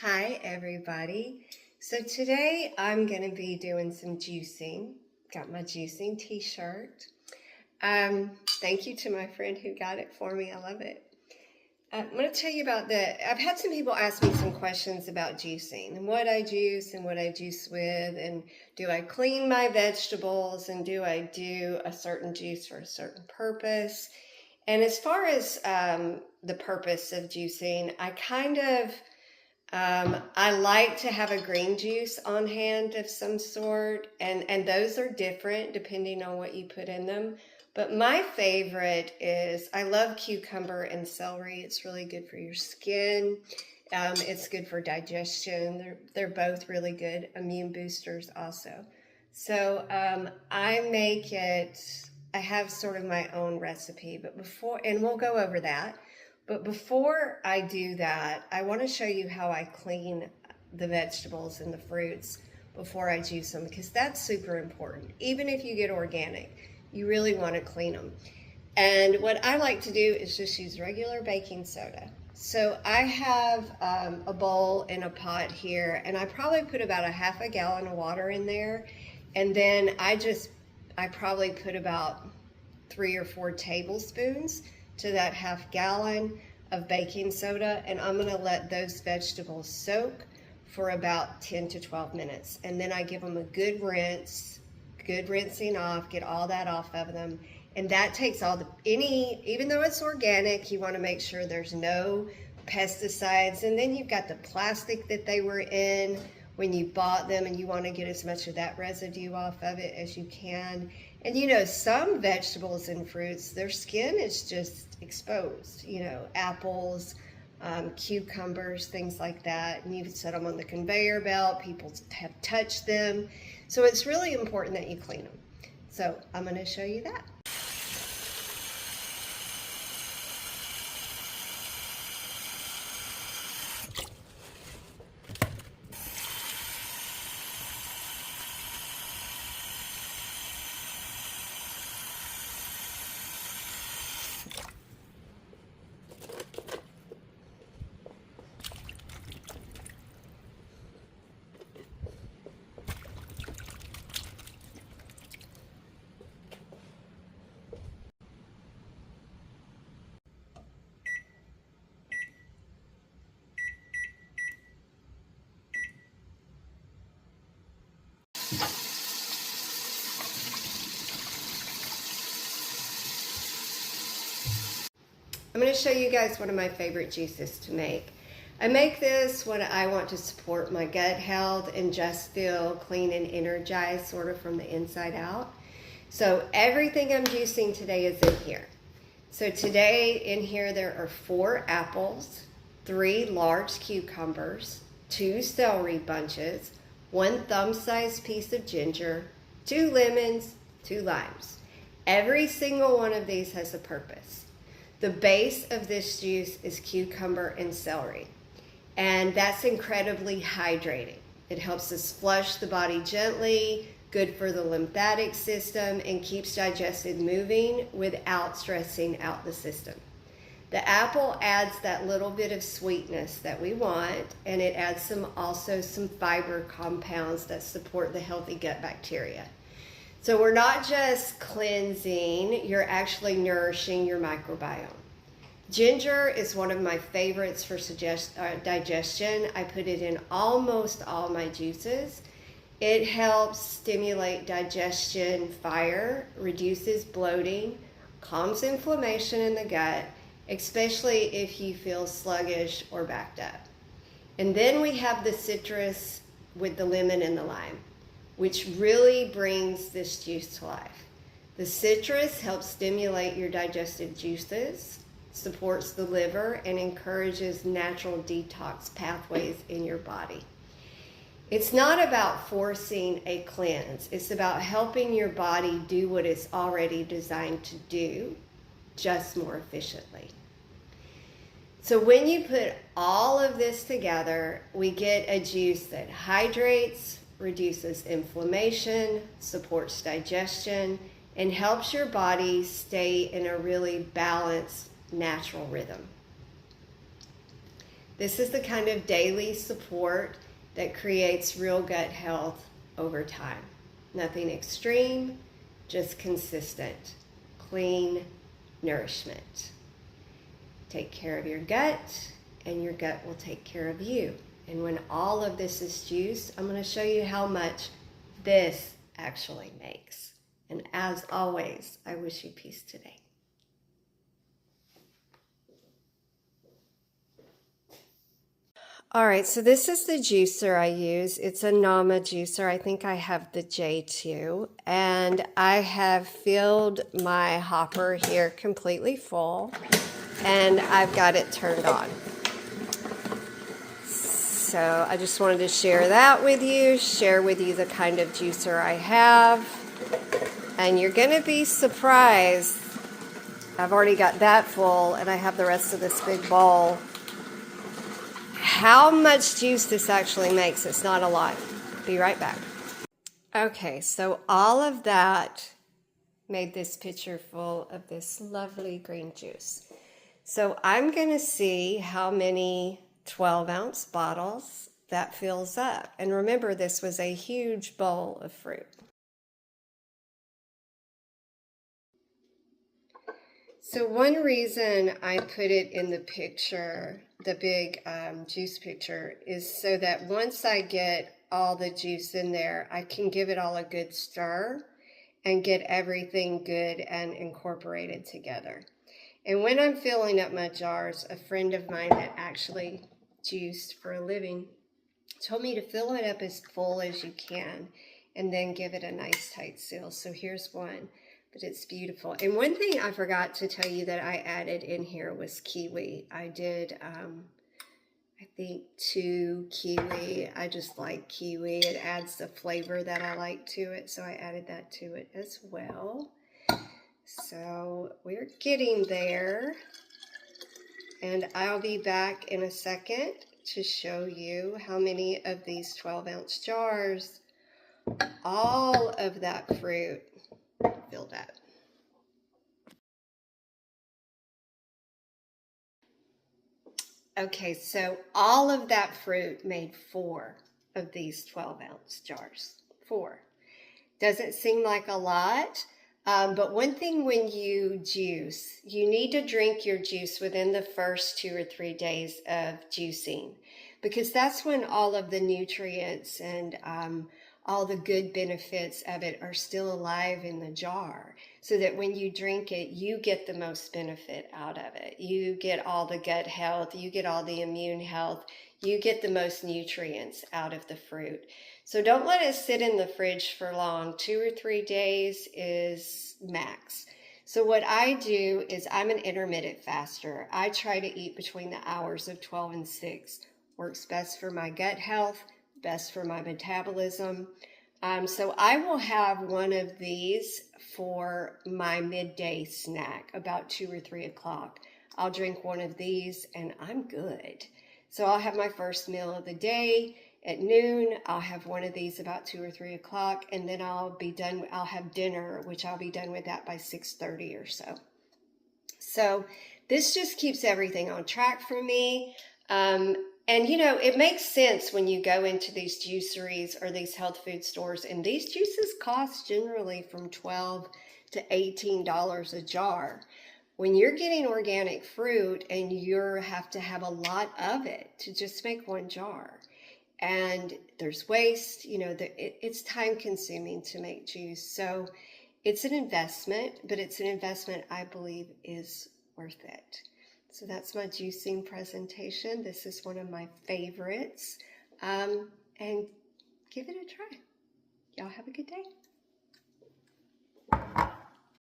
Hi everybody. So today I'm going to be doing some juicing. Got my juicing t-shirt. Thank you to my friend who got it for me. I love it. I'm going to tell you about I've had some people ask me some questions about juicing and what I juice and what I juice with, and do I clean my vegetables, and do I do a certain juice for a certain purpose. And as far as the purpose of juicing, I like to have a green juice on hand of some sort, and those are different depending on what you put in them. But my favorite is, I love cucumber and celery. It's really good for your skin. It's good for digestion. They're both really good immune boosters also. So I have sort of my own recipe, and we'll go over that. But before I do that, I want to show you how I clean the vegetables and the fruits before I juice them, because that's super important. Even if you get organic, you really want to clean them. And what I like to do is just use regular baking soda. So I have a bowl and a pot here, and I probably put about a half a gallon of water in there. And then I probably put about 3 or 4 tablespoons to that half gallon of baking soda, and I'm going to let those vegetables soak for about 10 to 12 minutes. And then I give them a good rinsing off, get all that off of them. And that takes even though it's organic, you want to make sure there's no pesticides. And then you've got the plastic that they were in when you bought them, and you want to get as much of that residue off of it as you can. And some vegetables and fruits, their skin is just exposed. Apples, cucumbers, things like that. And you set them on the conveyor belt. People have touched them. So it's really important that you clean them. So I'm going to show you that. I'm going to show you guys one of my favorite juices to make. I make this when I want to support my gut health and just feel clean and energized, sort of from the inside out. So everything I'm juicing today is in here. So today in here there are 4 apples, 3 large cucumbers, 2 celery bunches, 1 thumb-sized piece of ginger, 2 lemons, 2 limes. Every single one of these has a purpose. The base of this juice is cucumber and celery, and that's incredibly hydrating. It helps us flush the body gently, good for the lymphatic system, and keeps digestive moving without stressing out the system. The apple adds that little bit of sweetness that we want, and it adds also some fiber compounds that support the healthy gut bacteria. So we're not just cleansing, you're actually nourishing your microbiome. Ginger is one of my favorites for digestion. I put it in almost all my juices. It helps stimulate digestion fire, reduces bloating, calms inflammation in the gut, especially if you feel sluggish or backed up. And then we have the citrus with the lemon and the lime, which really brings this juice to life. The citrus helps stimulate your digestive juices, supports the liver, and encourages natural detox pathways in your body. It's not about forcing a cleanse. It's about helping your body do what it's already designed to do, just more efficiently. So when you put all of this together, we get a juice that hydrates, reduces inflammation, supports digestion, and helps your body stay in a really balanced, natural rhythm. This is the kind of daily support that creates real gut health over time. Nothing extreme, just consistent, clean nourishment. Take care of your gut, and your gut will take care of you. And when all of this is juiced, I'm going to show you how much this actually makes. And as always, I wish you peace today. All right, so this is the juicer I use. It's a Nama juicer. I think I have the J2. And I have filled my hopper here completely full. And I've got it turned on. So I just wanted to share that with you, share with you the kind of juicer I have. And you're going to be surprised. I've already got that full, and I have the rest of this big bowl. How much juice this actually makes. It's not a lot. Be right back. Okay, so all of that made this pitcher full of this lovely green juice. So I'm going to see how many 12-ounce bottles that fills up. And remember, this was a huge bowl of fruit. So one reason I put it in the picture, the big juice picture, is so that once I get all the juice in there, I can give it all a good stir and get everything good and incorporated together. And when I'm filling up my jars, a friend of mine that actually juiced for a living told me to fill it up as full as you can and then give it a nice tight seal. So here's one. But it's beautiful. And one thing I forgot to tell you that I added in here was kiwi. I did, I think 2 kiwi. I just like kiwi. It adds the flavor that I like to it. So I added that to it as well. So we're getting there. And I'll be back in a second to show you how many of these 12-ounce jars, all of that fruit filled up. Okay, so all of that fruit made 4 of these 12-ounce jars. 4. Doesn't seem like a lot, but one thing when you juice, you need to drink your juice within the first 2 or 3 days of juicing, because that's when all of the nutrients and all the good benefits of it are still alive in the jar, so that when you drink it, you get the most benefit out of it. You get all the gut health, you get all the immune health, you get the most nutrients out of the fruit. So don't let it sit in the fridge for long. 2 or 3 days is max. So what I do is I'm an intermittent faster. I try to eat between the hours of 12 and 6. Works best for my gut health, best for my metabolism. So I will have one of these for my midday snack, about 2 or 3 o'clock. I'll drink one of these and I'm good. So I'll have my first meal of the day at noon. I'll have one of these about 2 or 3 o'clock, and then I'll be done. I'll have dinner, which I'll be done with that by 6:30 or so. So this just keeps everything on track for me. And you know, it makes sense when you go into these juiceries or these health food stores, and these juices cost generally from $12 to $18 a jar. When you're getting organic fruit and you have to have a lot of it to just make one jar, and there's waste, you know, it's time consuming to make juice. So it's an investment, but it's an investment I believe is worth it. So that's my juicing presentation. This is one of my favorites. And give it a try. Y'all have a good day.